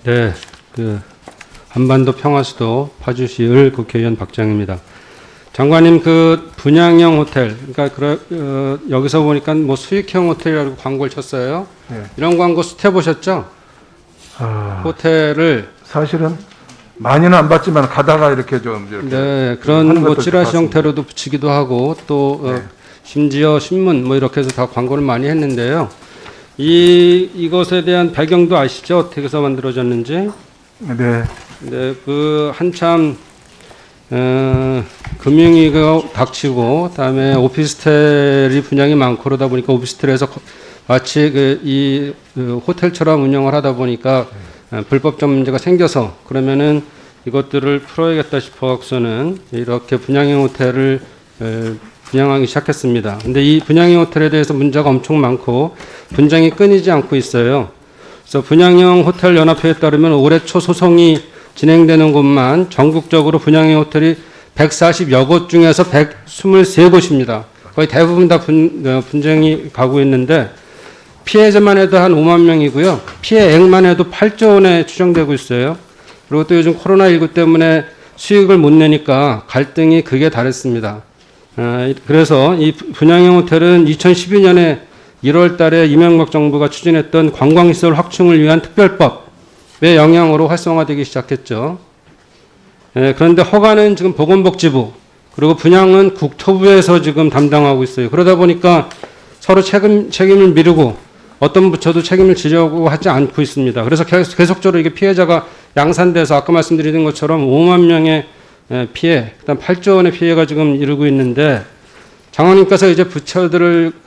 네, 한반도 평화수도 파주시을 국회의원 박정입니다. 장관님, 분양형 호텔, 그러니까 여기서 보니까 뭐 수익형 호텔이라고 광고를 쳤어요. 네. 이런 광고 수태 보셨죠? 호텔을 사실은 많이는 안 봤지만 가다가 이렇게 좀 이렇게 네, 그런 뭐 찌라시 형태로도 붙이기도 하고 또 네. 심지어 신문 뭐 이렇게 해서 다 광고를 많이 했는데요. 이것에 대한 배경도 아시죠? 어떻게 해서 만들어졌는지? 네. 네, 한참 금융위기가 닥치고 그다음에 오피스텔이 분양이 많고 그러다 보니까 오피스텔에서 마치 호텔처럼 운영을 하다 보니까 불법적 문제가 생겨서 그러면은 이것들을 풀어야겠다 싶어서는 이렇게 분양형 호텔을 분양하기 시작했습니다. 근데 이 분양형 호텔에 대해서 문제가 엄청 많고 분쟁이 끊이지 않고 있어요. 그래서 분양형 호텔 연합회에 따르면 올해 초 소송이 진행되는 곳만 전국적으로 분양형 호텔이 140여 곳 중에서 123곳입니다. 거의 대부분 다 분쟁이 가고 있는데 피해자만 해도 한 5만 명이고요. 피해액만 해도 8조 원에 추정되고 있어요. 그리고 또 요즘 코로나19 때문에 수익을 못 내니까 갈등이 극에 달했습니다. 그래서 이 분양형 호텔은 2012년에 1월 달에 이명박 정부가 추진했던 관광시설 확충을 위한 특별법의 영향으로 활성화되기 시작했죠. 그런데 허가는 지금 보건복지부, 그리고 분양은 국토부에서 지금 담당하고 있어요. 그러다 보니까 서로 책임을 미루고 어떤 부처도 책임을 지려고 하지 않고 있습니다. 그래서 계속적으로 이게 피해자가 양산돼서 아까 말씀드린 것처럼 5만 명의 피해, 그다음 8조 원의 피해가 지금 이르고 있는데 장관님께서 이제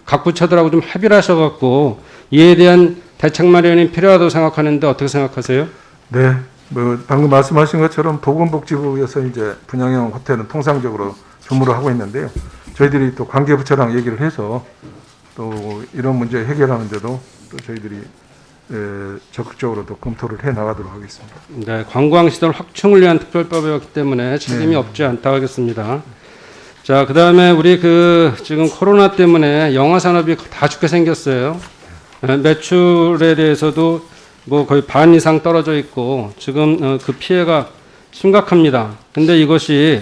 각 부처들하고 좀 합의를 하셔갖고 이에 대한 대책 마련이 필요하다고 생각하는데 어떻게 생각하세요? 네. 뭐 방금 말씀하신 것처럼 보건복지부에서 이제 분양형 호텔은 통상적으로 주무를 하고 있는데요. 저희들이 또 관계부처랑 얘기를 해서 또 이런 문제 해결하는데도 또 저희들이 적극적으로 또 검토를 해 나가도록 하겠습니다. 네, 관광시설 확충을 위한 특별법이었기 때문에 책임이 네. 없지 않다고 하겠습니다. 자, 그 다음에 우리 지금 코로나 때문에 영화 산업이 다 죽게 생겼어요. 매출에 대해서도 뭐 거의 반 이상 떨어져 있고 지금 그 피해가 심각합니다. 근데 이것이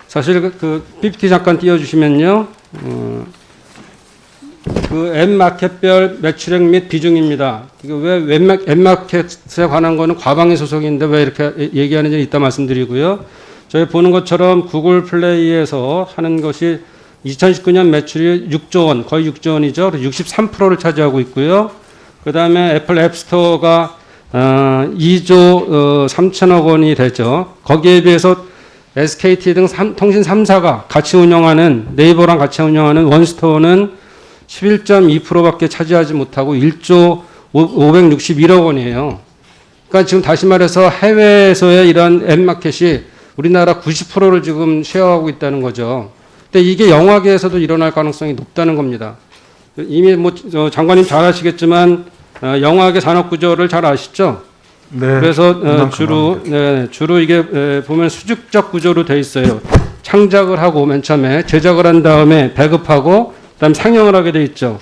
사실 PPT 잠깐 띄워주시면요. 앱마켓별 매출액 및 비중입니다. 이거 왜 앱마켓에 관한 거는 과방위 소속인데 왜 이렇게 얘기하는지 이따 말씀드리고요. 저희 보는 것처럼 구글 플레이에서 하는 것이 2019년 매출이 6조 원, 거의 6조 원이죠. 63%를 차지하고 있고요. 그 다음에 애플 앱스토어가 2조 3천억 원이 되죠. 거기에 비해서 SKT 등 통신 3사가 같이 운영하는, 네이버랑 같이 운영하는 원스토어는 11.2%밖에 차지하지 못하고 1조 561억 원이에요. 그러니까 지금 다시 말해서 해외에서의 이런 앱마켓이 우리나라 90%를 지금 쉐어하고 있다는 거죠. 근데 이게 영화계에서도 일어날 가능성이 높다는 겁니다. 이미 뭐 장관님 잘 아시겠지만 영화계 산업 구조를 잘 아시죠? 네. 그래서 주로 이게 보면 수직적 구조로 돼 있어요. 창작을 하고 맨 처음에 제작을 한 다음에 배급하고 그다음 상영을 하게 돼 있죠.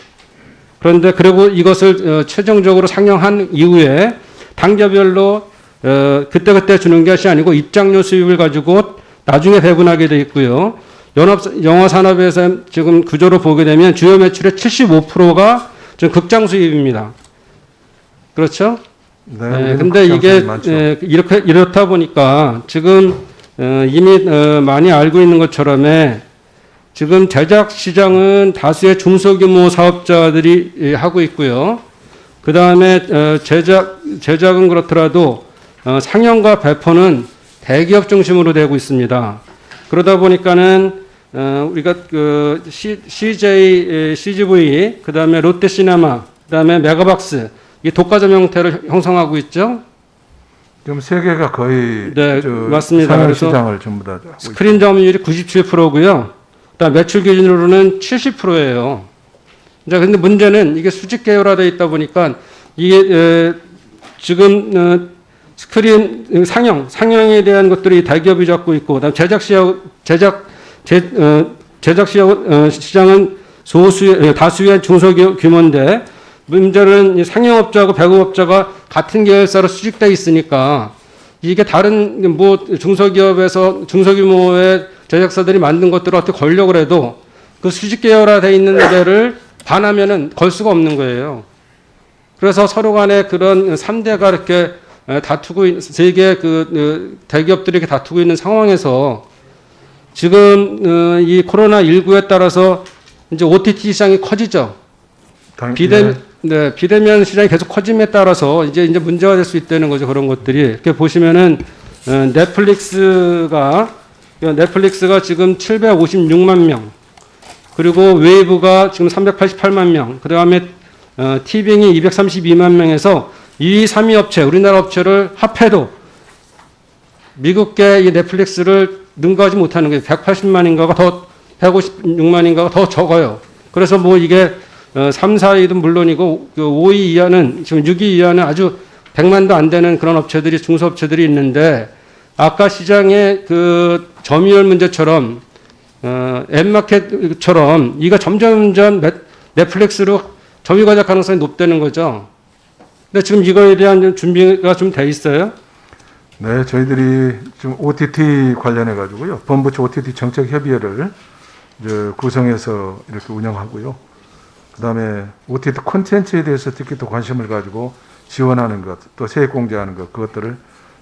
그런데 그리고 이것을 최종적으로 상영한 이후에 단계별로 그때 주는 것이 아니고 입장료 수입을 가지고 나중에 배분하게 돼 있고요. 영화 산업에서 지금 구조로 보게 되면 주요 매출의 75%가 지금 극장 수입입니다. 그렇죠? 네. 근데 이게 이렇다 보니까 지금 이미 많이 알고 있는 것처럼 지금 제작 시장은 다수의 중소규모 사업자들이 하고 있고요. 그 다음에 제작은 그렇더라도 상영과 배포는 대기업 중심으로 되고 있습니다. 그러다 보니까는 우리가 CGV, 그 다음에 롯데시네마, 그 다음에 메가박스 이 독과점 형태를 형성하고 있죠. 지금 세계가 거의 네, 맞습니다. 상영 그래서 시장을 전부 다 스크린 점유율이 97%고요. 그다음 매출 기준으로는 70%예요. 자, 근데 문제는 이게 수직 계열화되어 있다 보니까 이게 지금 스크린 상영에 대한 것들이 대기업이 잡고 있고, 그다음 제작 시장은 다수의 중소규모인데 문제는 이 상영업자하고 배급업자가 같은 계열사로 수직돼 있으니까 이게 다른 뭐 중소기업에서 중소규모의 제작사들이 만든 것들을 어떻게 걸려고 해도 그 수직 계열화돼 있는 데를 반하면은 걸 수가 없는 거예요. 그래서 서로 간에 그런 3대가 이렇게 다투고 세계 그 대기업들이 이렇게 다투고 있는 상황에서 지금 이 코로나19에 따라서 이제 OTT 시장이 커지죠. 비대면 시장이 계속 커짐에 따라서 이제 문제가 될 수 있다는 거죠. 그런 것들이. 이렇게 보시면은 넷플릭스가 지금 756만 명, 그리고 웨이브가 지금 388만 명, 그다음에 티빙이 232만 명에서 2위, 3위 업체, 우리나라 업체를 합해도 미국계 이 넷플릭스를 능가하지 못하는 게 180만인가가 더 156만인가가 더 적어요. 그래서 뭐 이게 3, 4위도 물론이고 5위 이하는 지금 6위 이하는 아주 100만도 안 되는 그런 업체들이 중소업체들이 있는데 아까 시장의 그 점유율 문제처럼 앱마켓처럼 이가 점점 넷플릭스로 점유가작 가능성이 높다는 거죠. 근데 지금 이거에 대한 준비가 좀 돼 있어요? 네, 저희들이 지금 OTT 관련해 가지고요. 범부처 OTT 정책 협의회를 이제 구성해서 이렇게 운영하고요. 그다음에 OTT 콘텐츠에 대해서 특히 또 관심을 가지고 지원하는 것, 또 세액 공제하는 것, 그것들을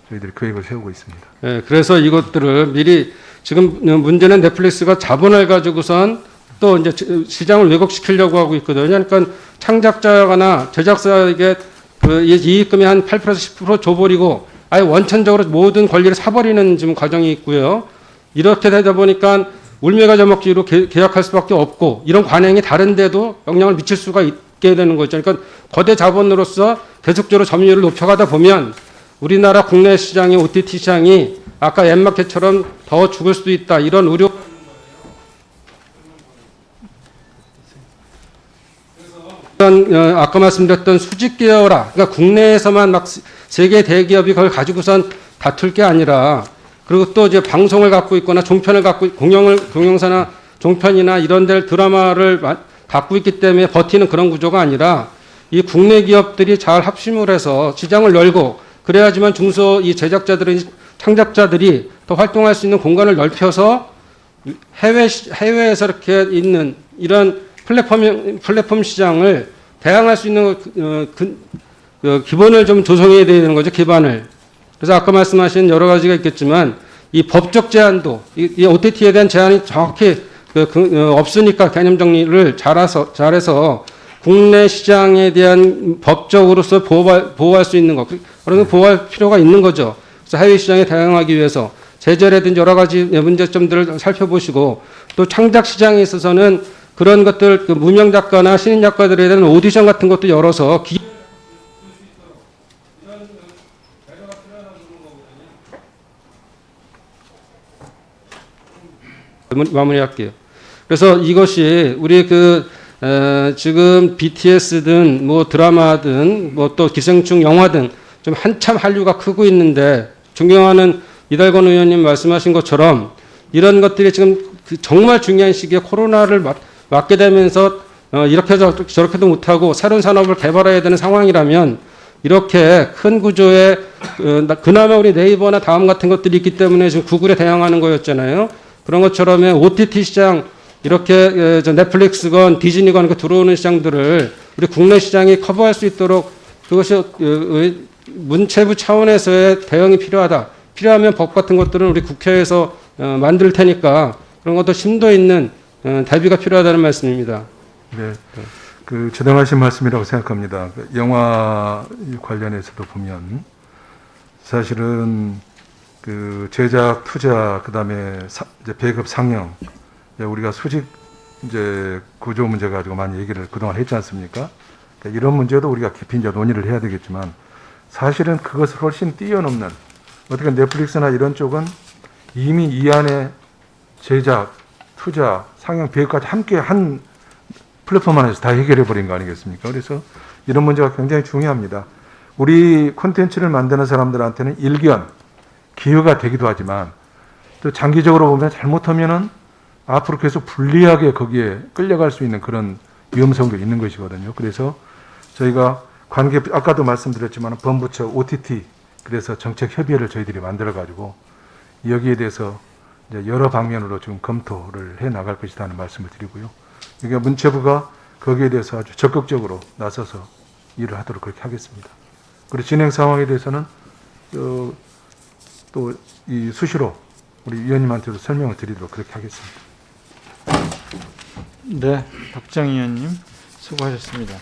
저희들이 계획을 세우고 있습니다. 네, 그래서 이것들을 미리 지금 문제는 넷플릭스가 자본을 가지고선 또 이제 시장을 왜곡시키려고 하고 있거든요. 그러니까 창작자나 제작사에게 그 이익금의 한 8% 10% 줘버리고 아예 원천적으로 모든 권리를 사버리는 지금 과정이 있고요. 이렇게 되다 보니까 울매가 저먹기로 계약할 수밖에 없고 이런 관행이 다른데도 영향을 미칠 수가 있게 되는 거죠. 그러니까 거대 자본으로서 계속적으로 점유율을 높여가다 보면 우리나라 국내 시장의 OTT 시장이 아까 앱마켓처럼 더 죽을 수도 있다. 이런 우려. 아까 말씀드렸던 수직 계열화, 그러니까 국내에서만 막 세계 대기업이 그걸 가지고선 다툴 게 아니라, 그리고 또 이제 방송을 갖고 있거나 종편을 갖고 동영사나 종편이나 이런 데 드라마를 갖고 있기 때문에 버티는 그런 구조가 아니라 이 국내 기업들이 잘 합심을 해서 시장을 열고 그래야지만 중소 이 제작자들은 창작자들이 더 활동할 수 있는 공간을 넓혀서 해외에서 이렇게 있는 이런 플랫폼 시장을 대항할 수 있는 기본을 좀 조성해야 되는 거죠, 기반을. 그래서 아까 말씀하신 여러 가지가 있겠지만 이 법적 제한도 이 OTT에 대한 제한이 정확히 없으니까 개념 정리를 잘해서 국내 시장에 대한 법적으로서 보호할 수 있는 것, 그런 보호할 필요가 있는 거죠. 그래서 해외 시장에 대응하기 위해서 제재라든지 여러 가지 문제점들을 살펴보시고 또 창작 시장에 있어서는 그런 것들 무명 작가나 신인 작가들에 대한 오디션 같은 것도 열어서 마무리할게요. 그래서 이것이 우리 지금 BTS든 뭐 드라마든 뭐 또 기생충 영화든 좀 한참 한류가 크고 있는데 존경하는 이달권 의원님 말씀하신 것처럼 이런 것들이 지금 정말 중요한 시기에 코로나를 맞게 되면서 이렇게 저렇게도 못하고 새로운 산업을 개발해야 되는 상황이라면 이렇게 큰 구조에 그나마 우리 네이버나 다음 같은 것들이 있기 때문에 지금 구글에 대항하는 거였잖아요. 그런 것처럼 OTT 시장 이렇게 넷플릭스건 디즈니건 들어오는 시장들을 우리 국내 시장이 커버할 수 있도록 그것이 문체부 차원에서의 대응이 필요하다. 필요하면 법 같은 것들은 우리 국회에서 만들 테니까 그런 것도 심도 있는 대비가 필요하다는 말씀입니다. 네, 저당하신 말씀이라고 생각합니다. 영화 관련해서도 보면 사실은 제작, 투자, 그다음에 이제 배급 상영, 우리가 수직 이제 구조 문제 가지고 많이 얘기를 그동안 했지 않습니까? 그러니까 이런 문제도 우리가 깊이 이제 논의를 해야 되겠지만 사실은 그것을 훨씬 뛰어넘는 어떻게 넷플릭스나 이런 쪽은 이미 이 안에 제작, 투자, 상영, 배급까지 함께 한 플랫폼 안에서 다 해결해 버린 거 아니겠습니까? 그래서 이런 문제가 굉장히 중요합니다. 우리 콘텐츠를 만드는 사람들한테는 일견, 기회가 되기도 하지만 또 장기적으로 보면 잘못하면은 앞으로 계속 불리하게 거기에 끌려갈 수 있는 그런 위험성도 있는 것이거든요. 그래서 저희가 아까도 말씀드렸지만 범부처 OTT 그래서 정책 협의회를 저희들이 만들어 가지고 여기에 대해서 이제 여러 방면으로 지금 검토를 해 나갈 것이라는 말씀을 드리고요. 이게 문체부가 거기에 대해서 아주 적극적으로 나서서 일을 하도록 그렇게 하겠습니다. 그리고 진행 상황에 대해서는 또 이 수시로 우리 위원님한테도 설명을 드리도록 그렇게 하겠습니다. 네, 박정 의원님 수고하셨습니다.